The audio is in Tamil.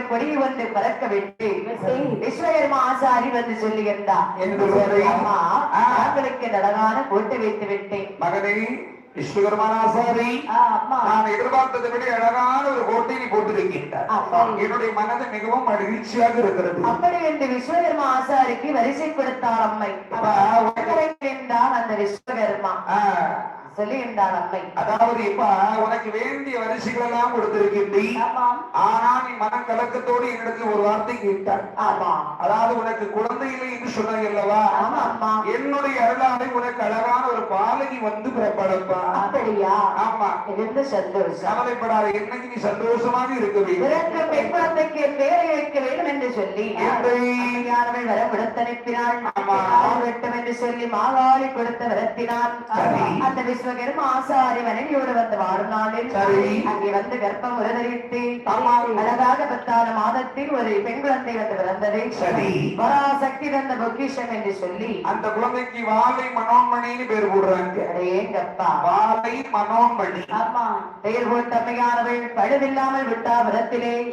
கொடியை வந்து பறக்க விட்டு விஸ்வகர்மா ஆசாரி வந்து சொல்லுகின்றார். அம்மா தாங்களுக்கு அழகான கோட்டை வைத்து விட்டேன். மகனே விஸ்வகர்மாசாரி, நான் எதிர்பார்த்ததை விட அழகான ஒரு கோட்டையை போட்டிருக்கின்றார். என்னுடைய மனது மிகவும் மகிழ்ச்சியாக இருக்கிறது. அப்படி என்று விஸ்வகர்மா ஆசாரிக்கு வரிசை கொடுத்தார் அம்மை. என்றால் அந்த விஸ்வகர்மா சொல்லுகின்றான் அம்மை. அதாவது இப்ப உனக்கு வேண்டிய வரிசைகள் எல்லாம் கொடுத்திருக்கின்றேன். ஆனா நீ மனம் கலக்கத்தோடு என்னிடத்தில் ஒரு வார்த்தை கேட்டார். அதாவது உனக்கு குழந்தை இல்லை என்று சொன்னாய் அல்லவா? என்னுடைய அருளாலை உனக்கு அழகான ஒரு பாலகி வந்து புறப்படப்பா. அப்படியா? ஆமா. இருந்த சந்தோஷம். கவலைப்படாத, என்னைக்கு நீ சந்தோஷமாக இருக்க வேண்டும். பெண் குழந்தைக்கு பேரை வைக்க வேண்டும் என்று சொல்லி யாரவள் வர விடத்தனுப்பினாள். வேண்டும் என்று சொல்லி மாகாளி கொடுத்த விரத்தினான். அந்த விஸ்வகர்மா ஆசாரி மனைவியோடு வந்து வாழும் நாளில் அங்கே வந்து கர்ப்பம் உரதரித்து அழகாக 10 மாதத்தில் ஒரு பெண் குழந்தை வந்து பிறந்தது. பராசக்தி தந்த பொக்கிஷம் என்று சொல்லி அந்த குழந்தைக்கு வாழை மனோன்மணின்னு பேர் போடுறாங்க. அடேங்கப்பா, வாழை மனோன்மணி. ஆமா, பெயர் போட்ட அம்மையானவள் பழுதில்லாமல் விட்டா விரத்திலே